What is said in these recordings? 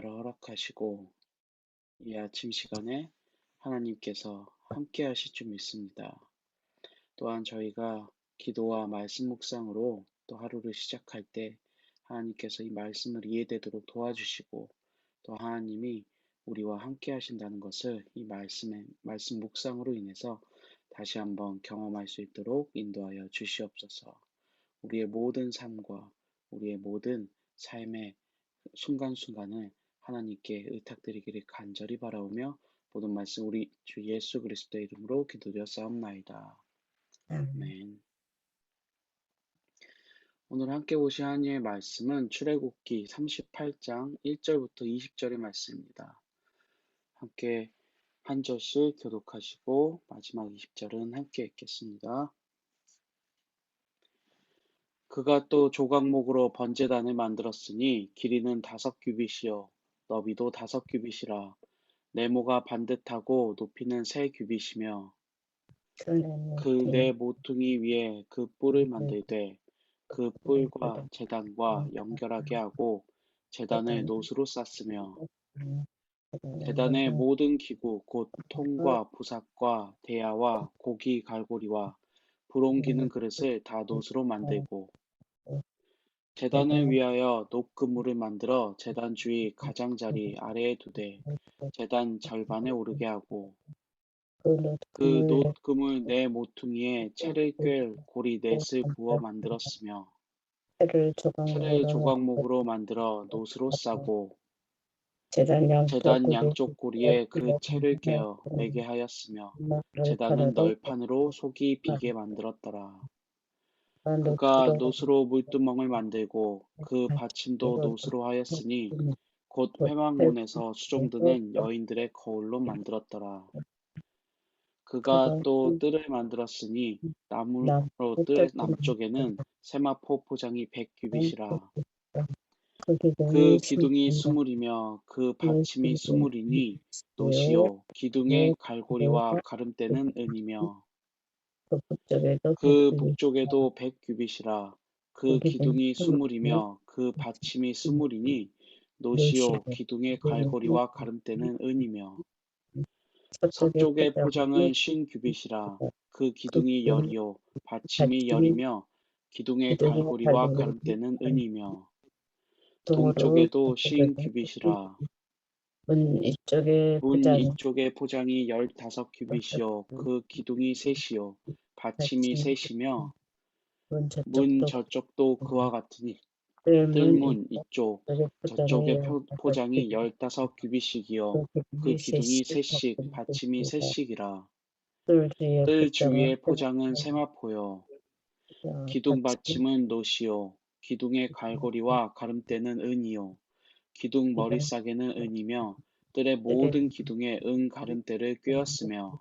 허락하시고 이 아침 시간에 하나님께서 함께 하실 줄 믿습니다. 또한 저희가 기도와 말씀 묵상으로 또 하루를 시작할 때 하나님께서 이 말씀을 이해되도록 도와주시고 또 하나님이 우리와 함께 하신다는 것을 이 말씀 묵상으로 인해서 다시 한번 경험할 수 있도록 인도하여 주시옵소서. 우리의 모든 삶과 우리의 모든 삶의 순간순간을 하나님께 의탁드리기를 간절히 바라오며 모든 말씀 우리 주 예수 그리스도의 이름으로 기도드렸사옵나이다. 음, 아멘. 오늘 함께 보실 하나님의 말씀은 출애굽기 38장 1절부터 20절의 말씀입니다. 함께 한 절씩 교독하시고 마지막 20절은 함께 읽겠습니다. 그가 또 조각목으로 번제단을 만들었으니 길이는 5규빗이요 너비도 5규빗이라 네모가 반듯하고 높이는 3규빗이며 그 네 모퉁이 위에 그 뿔을 만들되 그 뿔과 제단과 연결하게 하고 제단을 노수로 쌌으며 제단의 모든 기구 곧 통과 부삭과 대야와 고기 갈고리와 불 옮기는 그릇을 다 노수로 만들고 제단을 위하여 녹그물을 만들어 제단 주위 가장자리 아래에 두되 제단 절반에 오르게 하고 그 놋금을 네 모퉁이에 채를 꿰 고리 넷을 부어 만들었으며 해를 채를 조각목으로 조각목으로 만들어 놋으로 싸고 재단 양쪽 제단 고리 양쪽 고리에 그 채를 깨어 매게 하였으며 막을 제단은 팔아도 널판으로 속이 비게 만들었더라. 그가 노트로 놋으로 물두멍을 만들고 그 받침도 놋으로 하였으니 곧 회막문에서 수종드는 여인들의 거울로 만들었더라. 그가 그가 또 뜰을 만들었으니 나무로 남 뜰 어쨌든 남쪽에는 세마포 포장이 100규빗이라. 그 기둥이 그 기둥이 스물이며 그 받침이 스물이니 노시요 기둥의 갈고리와 가름대는 은이며 그 북쪽에도 그 백규빗 북쪽에도 100규빗이라. 그 그 기둥이 기둥이 스물이며 스물이며 그 받침이 스물이니 노시오 노시요 기둥의 기둥이 갈고리와 가름대는 은이며 서쪽에 서쪽의 포장이 포장은 50규빗이라. 그 그 기둥이 기둥 열이요 받침이 받침이 열이며 기둥의 기둥이 갈고리와 갈고리 가름대는 은이며 동으로 동쪽에도 북쪽에도 50규빗이라. 문 이쪽에 문 포장이 이쪽의 포장이 15규빗이요 그 기둥이 셋이요 받침이 받침이 셋이며 문 문 저쪽도 저쪽도 그와 같으니 뜰문 뜰문 이쪽 이쪽에 포장이 저쪽의 포장이 15규빗 15규빗이기요 그 그 기둥이 기둥이 셋씩 셋씩 받침이 있고 셋씩이라. 뜰 뒤에 뜰 포장은 주위의 포장은 세마포요 기둥 받침 받침은 노시요 기둥의 갈고리와 가름대는 은이요 기둥 기둥 머리싸개는 은이며 뜰의 뜰의 모든 기둥에 은 가름대를 꿰었으며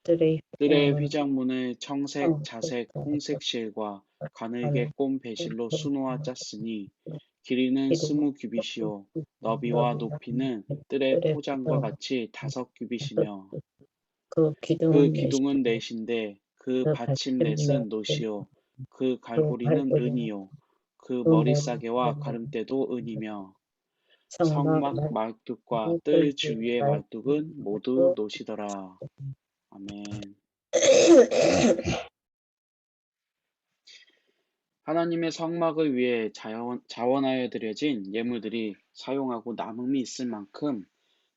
뜰의 뜰의 휘장문 휘장문을 청색, 자색, 청색부터 홍색 실과 가늘게 가는 꼰 배실로 수놓아 짰으니 길이는 기둥 20규빗이요 너비와 너비와 높이는 뜰의 뜰의 포장과 포장 같이 5규빗이며 그 그 기둥은 기둥은 내시고 넷인데 그 그 받침 받침 넷은 넷은 노시요 그 그 갈고리는 갈고리와 은이요 그 그 머리 머리싸개와 가름대도 은이며 성막 성막 말뚝과 뜰 뜰 주위 주위의 말뚝은 모두 말뚝 노시더라. 아멘. 하나님의 성막을 위해 자원하여 드려진 예물들이 사용하고 남음이 있을 만큼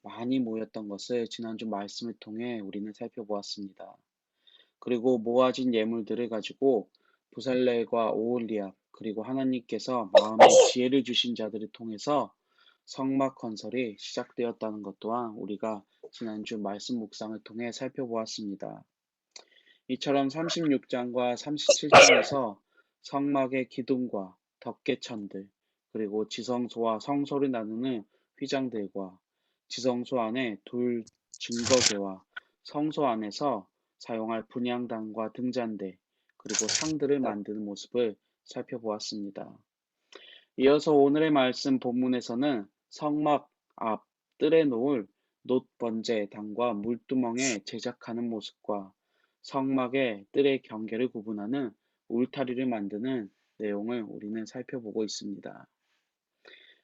많이 모였던 것을 지난주 말씀을 통해 우리는 살펴보았습니다. 그리고 모아진 예물들을 가지고 부살레과 오홀리압 그리고 하나님께서 마음의 지혜를 주신 자들을 통해서 성막 건설이 시작되었다는 것 또한 우리가 지난주 말씀 묵상을 통해 살펴보았습니다. 이처럼 36장과 37장에서 성막의 기둥과 덮개천들, 그리고 지성소와 성소를 나누는 휘장들과 지성소 안에 돌 증거계와 성소 안에서 사용할 분향단과 등잔대, 그리고 상들을 만드는 모습을 살펴보았습니다. 이어서 오늘의 말씀 본문에서는 성막 앞 뜰에 놓을 놋번제 단과 물두멍에 제작하는 모습과 성막의 뜰의 경계를 구분하는 울타리를 만드는 내용을 우리는 살펴보고 있습니다.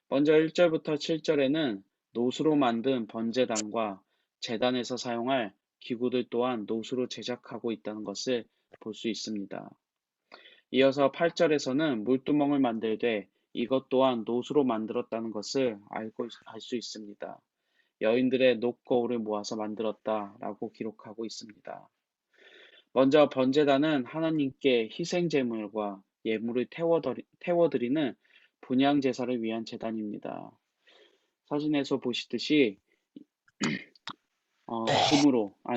먼저 1절부터 7절에는 노수로 만든 번제단과 제단에서 사용할 기구들 또한 노수로 제작하고 있다는 것을 볼 수 있습니다. 이어서 8절에서는 물두멍을 만들되 이것 또한 노수로 만들었다는 것을 알 수 있습니다. 여인들의 녹거울을 모아서 만들었다라고 기록하고 있습니다. 먼저 번제단은 하나님께 희생 제물과 예물을 태워드리는 분향 제사를 위한 제단입니다. 사진에서 보시듯이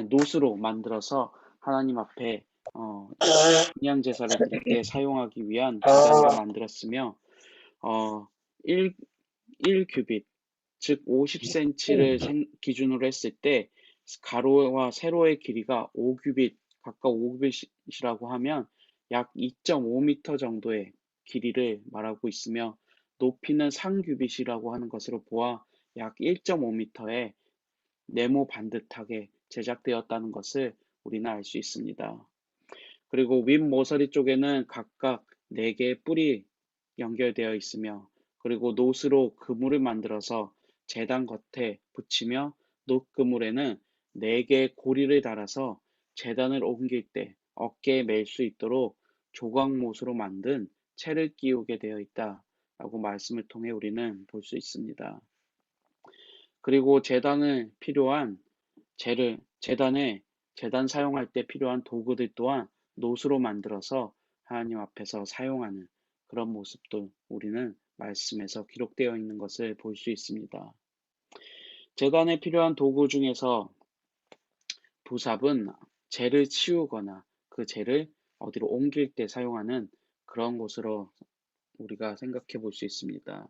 노수로 만들어서 하나님 앞에 분향 제사를 드릴 때 사용하기 위한 제단으로 만들었으며 1, 1규빗 즉 50cm를 기준으로 했을 때 가로와 세로의 길이가 5규빗 각각 5규빗이라고 하면 약 2.5m 정도의 길이를 말하고 있으며 높이는 3규빗이라고 하는 것으로 보아 약 1.5m의 네모 반듯하게 제작되었다는 것을 우리는 알 수 있습니다. 그리고 윗 모서리 쪽에는 각각 4개의 뿔이 연결되어 있으며 그리고 노스로 그물을 만들어서 제단 겉에 붙이며 노그물에는 4개의 고리를 달아서 제단을 옮길 때 어깨에 맬 수 있도록 조각못으로 만든 채를 끼우게 되어 있다라고 말씀을 통해 우리는 볼 수 있습니다. 그리고 제단 사용할 때 필요한 도구들 또한 노수로 만들어서 하나님 앞에서 사용하는 그런 모습도 우리는 말씀에서 기록되어 있는 것을 볼 수 있습니다. 제단에 필요한 도구 중에서 부삽은 재를 치우거나 그 재를 어디로 옮길 때 사용하는 그런 곳으로 우리가 생각해 볼 수 있습니다.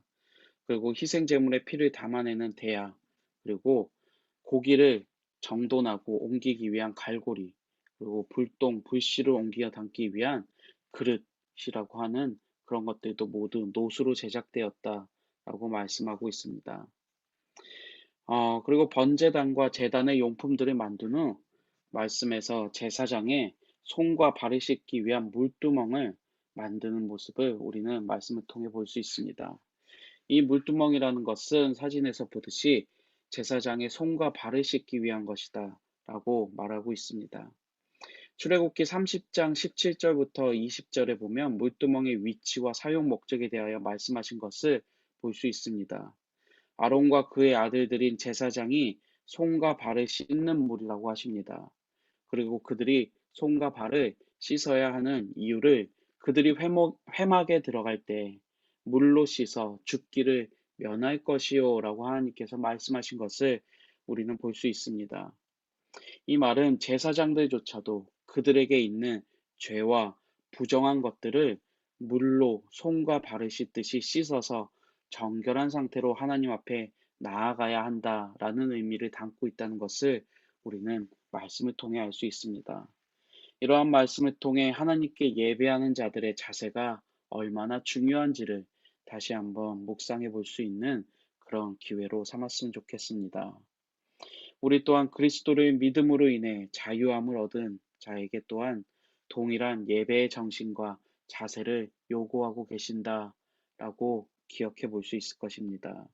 그리고 희생제물의 피를 담아내는 대야, 그리고 고기를 정돈하고 옮기기 위한 갈고리, 그리고 불씨를 옮겨 담기 위한 그릇이라고 하는 그런 것들도 모두 노수로 제작되었다라고 말씀하고 있습니다. 그리고 번제단과 제단의 용품들을 만든 후 말씀에서 제사장의 손과 발을 씻기 위한 물두멍을 만드는 모습을 우리는 말씀을 통해 볼 수 있습니다. 이 물두멍이라는 것은 사진에서 보듯이 제사장의 손과 발을 씻기 위한 것이다 라고 말하고 있습니다. 출애굽기 30장 17절부터 20절에 보면 물두멍의 위치와 사용 목적에 대하여 말씀하신 것을 볼 수 있습니다. 아론과 그의 아들들인 제사장이 손과 발을 씻는 물이라고 하십니다. 그리고 그들이 손과 발을 씻어야 하는 이유를 그들이 회막에 들어갈 때 물로 씻어 죽기를 면할 것이요 라고 하나님께서 말씀하신 것을 우리는 볼 수 있습니다. 이 말은 제사장들조차도 그들에게 있는 죄와 부정한 것들을 물로 손과 발을 씻듯이 씻어서 정결한 상태로 하나님 앞에 나아가야 한다라는 의미를 담고 있다는 것을 우리는 말씀을 통해 알 수 있습니다. 이러한 말씀을 통해 하나님께 예배하는 자들의 자세가 얼마나 중요한지를 다시 한번 묵상해 볼 수 있는 그런 기회로 삼았으면 좋겠습니다. 우리 또한 그리스도를 믿음으로 인해 자유함을 얻은 자에게 또한 동일한 예배의 정신과 자세를 요구하고 계신다라고 기억해 볼 수 있을 것입니다.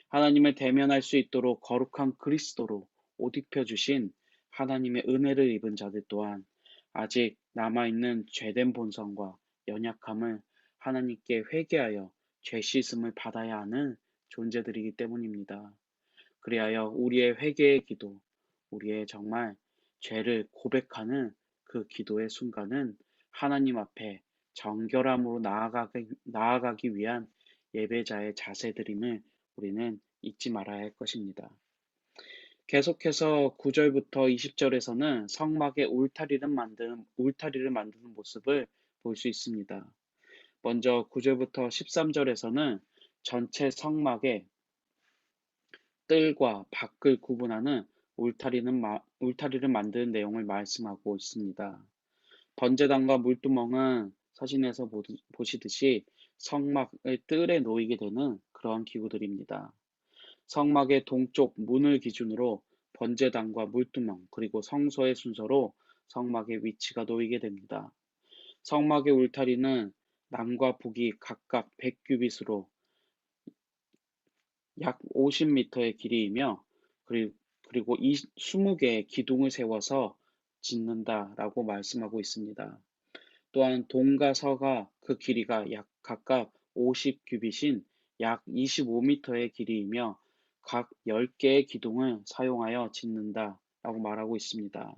하나님을 대면할 수 있도록 거룩한 그리스도로 옷 입혀 주신 하나님의 은혜를 입은 자들 또한 아직 남아있는 죄된 본성과 연약함을 하나님께 회개하여 죄 씻음을 받아야 하는 존재들이기 때문입니다. 그리하여 우리의 회개의 기도, 우리의 정말 죄를 고백하는 그 기도의 순간은 하나님 앞에 정결함으로 나아가기 위한 예배자의 자세들임을 우리는 잊지 말아야 할 것입니다. 계속해서 9절부터 20절에서는 성막의 울타리를 만드는 모습을 볼 수 있습니다. 먼저 9절부터 13절에서는 전체 성막의 뜰과 밖을 구분하는 울타리를 만드는 내용을 말씀하고 있습니다. 번제단과 물두멍은 사진에서 보시듯이 성막의 뜰에 놓이게 되는 그러한 기구들입니다. 성막의 동쪽 문을 기준으로 번제단과 물두멍 그리고 성소의 순서로 성막의 위치가 놓이게 됩니다. 성막의 울타리는 남과 북이 각각 100규빗으로 약 50m의 길이이며 그리고 20개의 기둥을 세워서 짓는다라고 말씀하고 있습니다. 또한 동과 서가 그 길이가 약 각각 50규빗인 약 25m의 길이이며 각 10개의 기둥을 사용하여 짓는다라고 말하고 있습니다.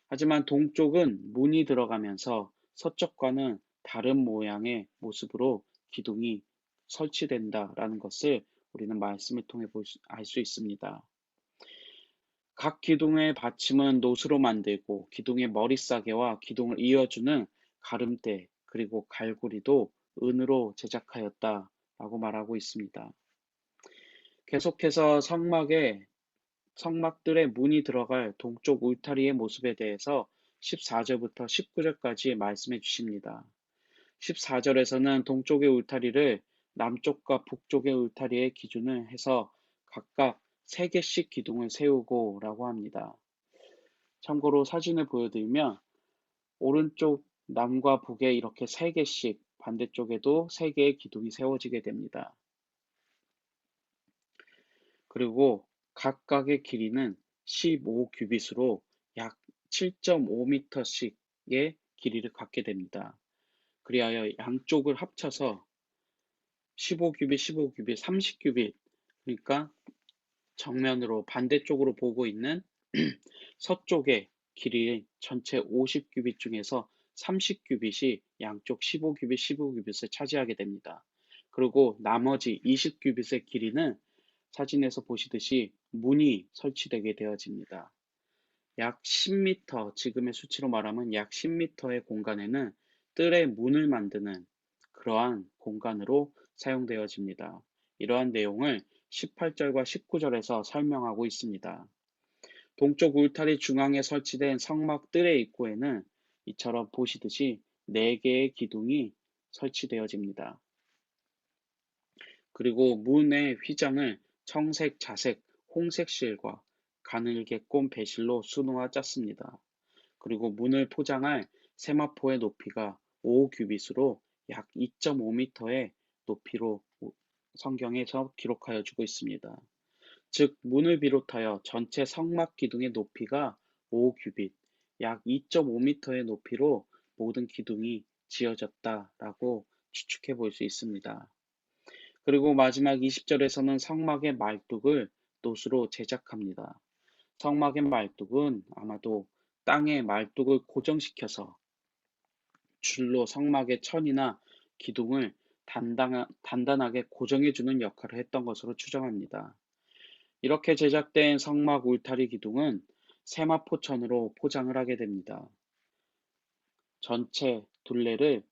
하지만 동쪽은 문이 들어가면서 서쪽과는 다른 모양의 모습으로 기둥이 설치된다라는 것을 우리는 말씀을 통해 알 수 있습니다. 각 기둥의 받침은 노수로 만들고 기둥의 머리싸개와 기둥을 이어주는 가름대 그리고 갈고리도 은으로 제작하였다라고 말하고 있습니다. 계속해서 성막들의 문이 들어갈 동쪽 울타리의 모습에 대해서 14절부터 19절까지 말씀해 주십니다. 14절에서는 동쪽의 울타리를 남쪽과 북쪽의 울타리의 기준을 해서 각각 3개씩 기둥을 세우고 라고 합니다. 참고로 사진을 보여드리면 오른쪽 남과 북에 이렇게 3개씩 반대쪽에도 3개의 기둥이 세워지게 됩니다. 그리고 각각의 길이는 15규빗으로 약 7.5m씩의 길이를 갖게 됩니다. 그리하여 양쪽을 합쳐서 15규빗, 15규빗, 30규빗, 그러니까 정면으로 반대쪽으로 보고 있는 서쪽의 길이 전체 50규빗 중에서 30규빗이 양쪽 15규빗, 15규빗을 차지하게 됩니다. 그리고 나머지 20규빗의 길이는 사진에서 보시듯이 문이 설치되게 되어집니다. 약 10m, 지금의 수치로 말하면 약 10m의 공간에는 뜰의 문을 만드는 그러한 공간으로 사용되어집니다. 이러한 내용을 18절과 19절에서 설명하고 있습니다. 동쪽 울타리 중앙에 설치된 성막 뜰의 입구에는 이처럼 보시듯이 4개의 기둥이 설치되어집니다. 그리고 문의 휘장을 청색, 자색, 홍색 실과 가늘게 꼰 배실로 수놓아 짰습니다. 그리고 문을 포장할 세마포의 높이가 5규빗으로 약 2.5m의 높이로 성경에서 기록하여 주고 있습니다. 즉 문을 비롯하여 전체 성막 기둥의 높이가 5규빗, 약 2.5m의 높이로 모든 기둥이 지어졌다라고 추측해 볼 수 있습니다. 그리고 마지막 20절에서는 성막의 말뚝을 노수로 제작합니다. 성막의 말뚝은 아마도 땅에 말뚝을 고정시켜서 줄로 성막의 천이나 기둥을 단단하게 고정해주는 역할을 했던 것으로 추정합니다. 이렇게 제작된 성막 울타리 기둥은 세마포천으로 포장을 하게 됩니다. 전체 둘레를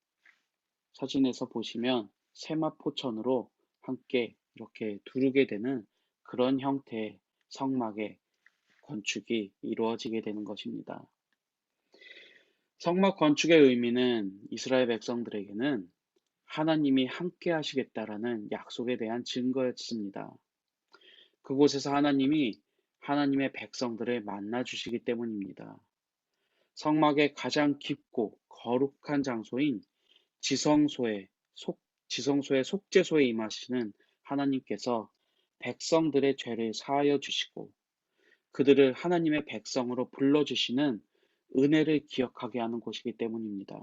사진에서 보시면 세마포천으로 함께 이렇게 두르게 되는 그런 형태의 성막의 건축이 이루어지게 되는 것입니다. 성막 건축의 의미는 이스라엘 백성들에게는 하나님이 함께 하시겠다라는 약속에 대한 증거였습니다. 그곳에서 하나님이 하나님의 백성들을 만나 주시기 때문입니다. 성막의 가장 깊고 거룩한 장소인 지성소의 속죄소에 임하시는 하나님께서 백성들의 죄를 사하여 주시고 그들을 하나님의 백성으로 불러주시는 은혜를 기억하게 하는 곳이기 때문입니다.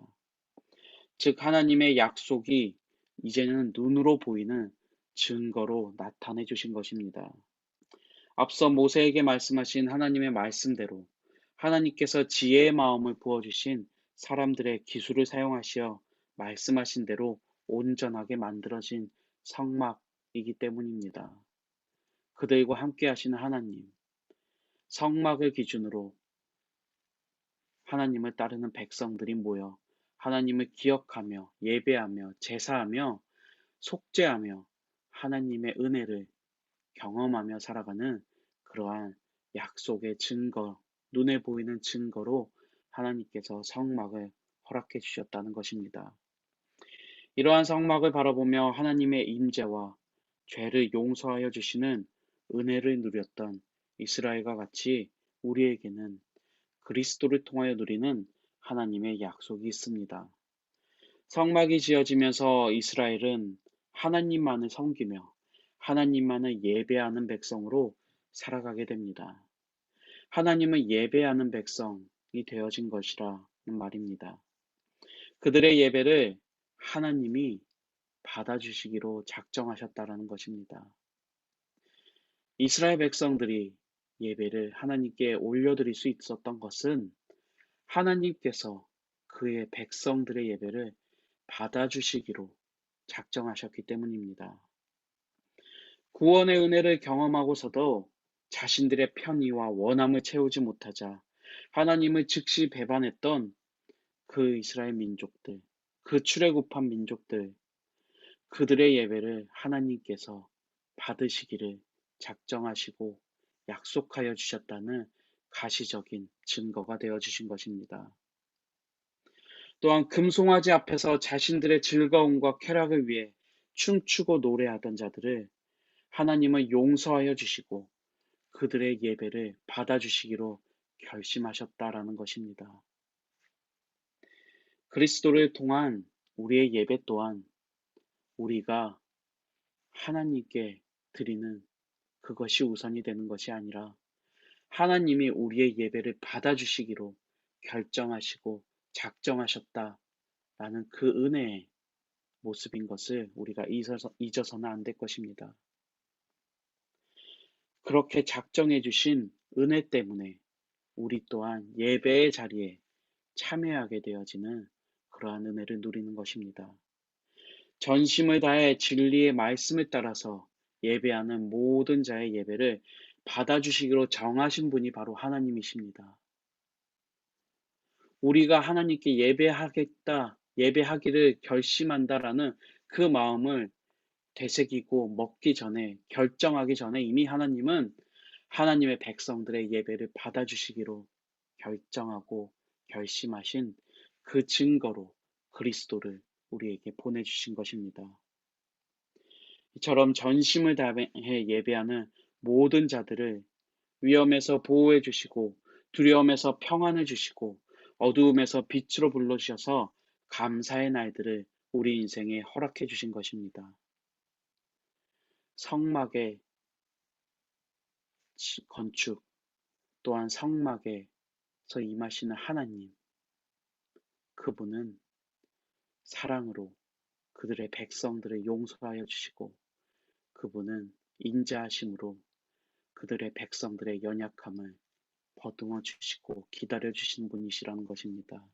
즉 하나님의 약속이 이제는 눈으로 보이는 증거로 나타내 주신 것입니다. 앞서 모세에게 말씀하신 하나님의 말씀대로 하나님께서 지혜의 마음을 부어주신 사람들의 기술을 사용하시어 말씀하신 대로 온전하게 만들어진 성막이기 때문입니다. 그들과 함께 하시는 하나님, 성막을 기준으로 하나님을 따르는 백성들이 모여 하나님을 기억하며 예배하며 제사하며 속죄하며 하나님의 은혜를 경험하며 살아가는 그러한 약속의 증거, 눈에 보이는 증거로 하나님께서 성막을 허락해 주셨다는 것입니다. 이러한 성막을 바라보며 하나님의 임재와 죄를 용서하여 주시는 은혜를 누렸던 이스라엘과 같이 우리에게는 그리스도를 통하여 누리는 하나님의 약속이 있습니다. 성막이 지어지면서 이스라엘은 하나님만을 섬기며 하나님만을 예배하는 백성으로 살아가게 됩니다. 하나님을 예배하는 백성이 되어진 것이라는 말입니다. 그들의 예배를 하나님이 받아주시기로 작정하셨다라는 것입니다. 이스라엘 백성들이 예배를 하나님께 올려드릴 수 있었던 것은 하나님께서 그의 백성들의 예배를 받아주시기로 작정하셨기 때문입니다. 구원의 은혜를 경험하고서도 자신들의 편의와 원함을 채우지 못하자 하나님을 즉시 배반했던 그 이스라엘 민족들, 그 출애굽한 민족들, 그들의 예배를 하나님께서 받으시기를 작정하시고 약속하여 주셨다는 가시적인 증거가 되어 주신 것입니다. 또한 금송아지 앞에서 자신들의 즐거움과 쾌락을 위해 춤추고 노래하던 자들을 하나님은 용서하여 주시고 그들의 예배를 받아주시기로 결심하셨다라는 것입니다. 그리스도를 통한 우리의 예배 또한 우리가 하나님께 드리는 그것이 우선이 되는 것이 아니라 하나님이 우리의 예배를 받아주시기로 결정하시고 작정하셨다라는 그 은혜의 모습인 것을 우리가 잊어서는 안 될 것입니다. 그렇게 작정해 주신 은혜 때문에 우리 또한 예배의 자리에 참여하게 되어지는 그러한 은혜를 누리는 것입니다. 전심을 다해 진리의 말씀을 따라서 예배하는 모든 자의 예배를 받아주시기로 정하신 분이 바로 하나님이십니다. 우리가 하나님께 예배하기를 결심한다라는 그 마음을 되새기고 먹기 전에, 결정하기 전에 이미 하나님은 하나님의 백성들의 예배를 받아주시기로 결정하고 결심하신 그 증거로 그리스도를 우리에게 보내주신 것입니다. 이처럼 전심을 다해 예배하는 모든 자들을 위험에서 보호해 주시고 두려움에서 평안을 주시고 어두움에서 빛으로 불러주셔서 감사의 날들을 우리 인생에 허락해 주신 것입니다. 성막의 건축 또한 성막에서 임하시는 하나님, 그분은 사랑으로 그들의 백성들을 용서하여 주시고 그분은 인자하심으로 그들의 백성들의 연약함을 버둥어 주시고 기다려 주시는 분이시라는 것입니다.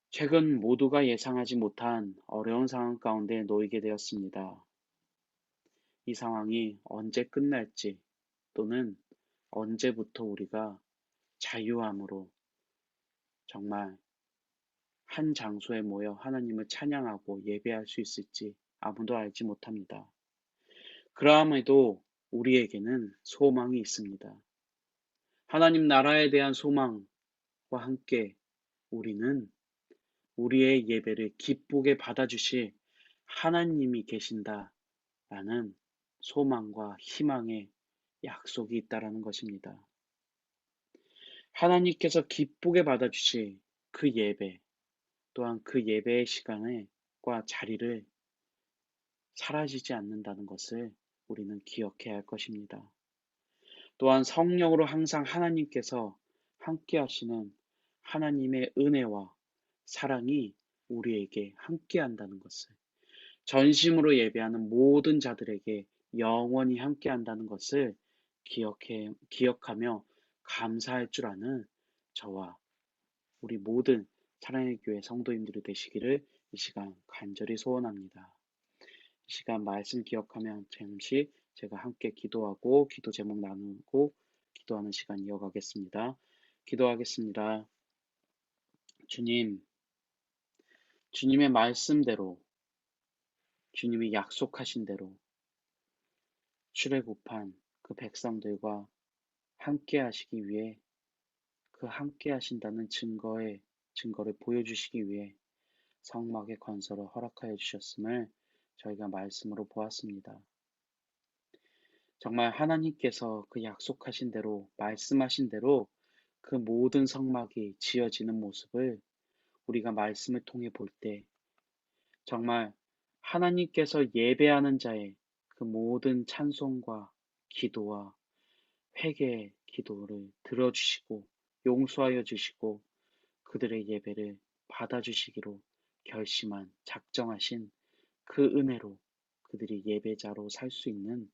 최근 모두가 예상하지 못한 어려운 상황 가운데 놓이게 되었습니다. 이 상황이 언제 끝날지 또는 언제부터 우리가 자유함으로 정말 한 장소에 모여 하나님을 찬양하고 예배할 수 있을지 아무도 알지 못합니다. 그러함에도 우리에게는 소망이 있습니다. 하나님 나라에 대한 소망과 함께 우리는 우리의 예배를 기쁘게 받아주실 하나님이 계신다라는 소망과 희망의 약속이 있다라는 것입니다. 하나님께서 기쁘게 받아주실 그 예배, 또한 그 예배의 시간과 자리를 사라지지 않는다는 것을 우리는 기억해야 할 것입니다. 또한 성령으로 항상 하나님께서 함께 하시는 하나님의 은혜와 사랑이 우리에게 함께 한다는 것을, 전심으로 예배하는 모든 자들에게 영원히 함께 한다는 것을 기억하며 감사할 줄 아는 저와 우리 모든 사랑의 교회 성도님들이 되시기를 이 시간 간절히 소원합니다. 이 시간 말씀 기억하면 잠시 제가 함께 기도하고 기도 제목 나누고 기도하는 시간 이어가겠습니다. 기도하겠습니다. 주님, 주님의 말씀대로, 주님이 약속하신 대로 출애굽한 그 백성들과 함께 하시기 위해 그 함께 하신다는 증거를 보여주시기 위해 성막의 건설을 허락하여 주셨음을 저희가 말씀으로 보았습니다. 정말 하나님께서 그 약속하신 대로, 말씀하신 대로 그 모든 성막이 지어지는 모습을 우리가 말씀을 통해 볼 때 정말 하나님께서 예배하는 자의 그 모든 찬송과 기도와 회개의 기도를 들어주시고 용서하여 주시고 그들의 예배를 받아주시기로 결심한 작정하신 그 은혜로 그들이 예배자로 살 수 있는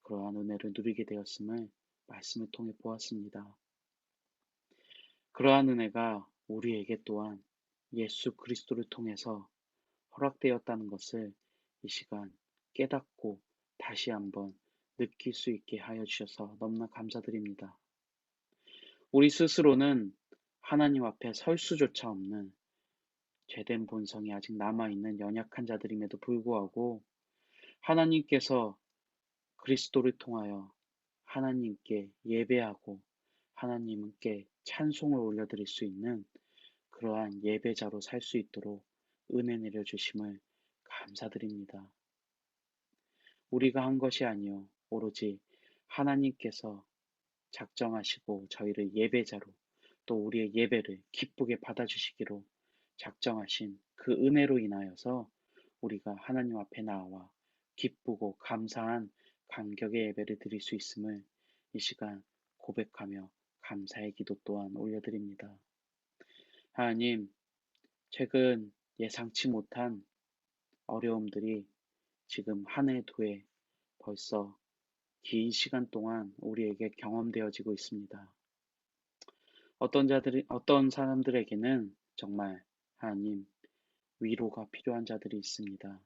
그러한 은혜를 누리게 되었음을 말씀을 통해 보았습니다. 그러한 은혜가 우리에게 또한 예수 그리스도를 통해서 허락되었다는 것을 이 시간 깨닫고 다시 한번 느낄 수 있게 하여 주셔서 너무나 감사드립니다. 우리 스스로는 하나님 앞에 설 수조차 없는 죄된 본성이 아직 남아있는 연약한 자들임에도 불구하고 하나님께서 그리스도를 통하여 하나님께 예배하고 하나님께 찬송을 올려드릴 수 있는 그러한 예배자로 살 수 있도록 은혜 내려주심을 감사드립니다. 우리가 한 것이 아니요 오로지 하나님께서 작정하시고 저희를 예배자로 또 우리의 예배를 기쁘게 받아주시기로 작정하신 그 은혜로 인하여서 우리가 하나님 앞에 나와 기쁘고 감사한 감격의 예배를 드릴 수 있음을 이 시간 고백하며 감사의 기도 또한 올려드립니다. 하나님, 최근 예상치 못한 어려움들이 지금 한 해, 두 해 벌써 긴 시간 동안 우리에게 경험되어지고 있습니다. 어떤 사람들에게는 정말 하나님 위로가 필요한 자들이 있습니다.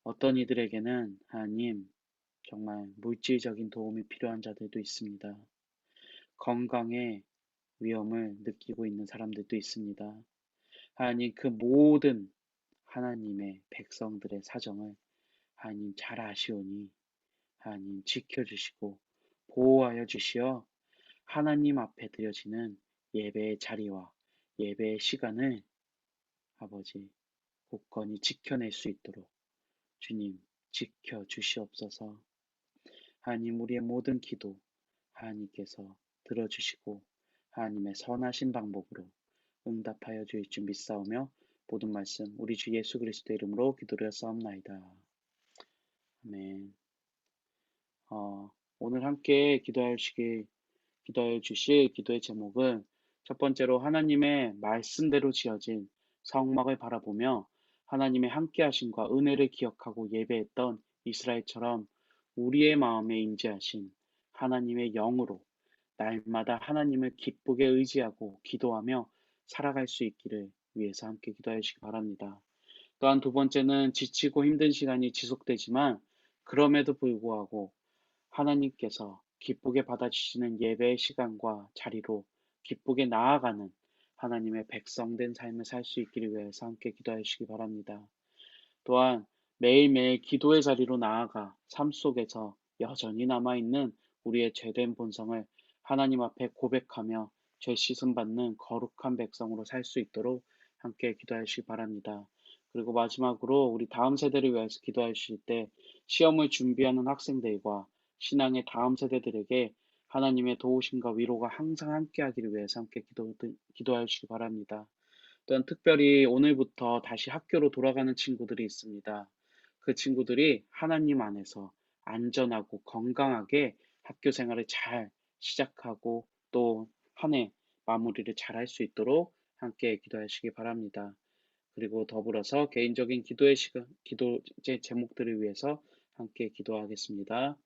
어떤 이들에게는 하나님 정말 물질적인 도움이 필요한 자들도 있습니다. 건강의 위험을 느끼고 있는 사람들도 있습니다. 하나님 그 모든 하나님의 백성들의 사정을 하나님 잘 아시오니 하나님 지켜주시고 보호하여 주시어 하나님 앞에 드려지는 예배의 자리와 예배의 시간을 아버지 굳건히 지켜낼 수 있도록 주님 지켜주시옵소서. 하나님 우리의 모든 기도 하나님께서 들어주시고 하나님의 선하신 방법으로 응답하여 주실 줄 믿사오며 모든 말씀 우리 주 예수 그리스도의 이름으로 기도하였사옵나이다. 아멘. 오늘 함께 기도하여 주실 기도의 제목은 첫 번째로 하나님의 말씀대로 지어진 성막을 바라보며 하나님의 함께하심과 은혜를 기억하고 예배했던 이스라엘처럼 우리의 마음에 임재하신 하나님의 영으로 날마다 하나님을 기쁘게 의지하고 기도하며 살아갈 수 있기를 위해서 함께 기도해 주시기 바랍니다. 또한 두 번째는 지치고 힘든 시간이 지속되지만 그럼에도 불구하고 하나님께서 기쁘게 받아주시는 예배의 시간과 자리로 기쁘게 나아가는 하나님의 백성된 삶을 살 수 있기를 위해서 함께 기도해 주시기 바랍니다. 또한 매일매일 기도의 자리로 나아가 삶 속에서 여전히 남아있는 우리의 죄된 본성을 하나님 앞에 고백하며 죄 씻음 받는 거룩한 백성으로 살 수 있도록 함께 기도해 주시기 바랍니다. 그리고 마지막으로 우리 다음 세대를 위해서 기도해 주실 때 시험을 준비하는 학생들과 신앙의 다음 세대들에게 하나님의 도우심과 위로가 항상 함께 하기를 위해서 함께 기도해 주시기 바랍니다. 또한 특별히 오늘부터 다시 학교로 돌아가는 친구들이 있습니다. 그 친구들이 하나님 안에서 안전하고 건강하게 학교 생활을 잘 시작하고 또 한 해 마무리를 잘 할 수 있도록 함께 기도하시기 바랍니다. 그리고 더불어서 개인적인 기도의 시간, 기도제 제목들을 위해서 함께 기도하겠습니다.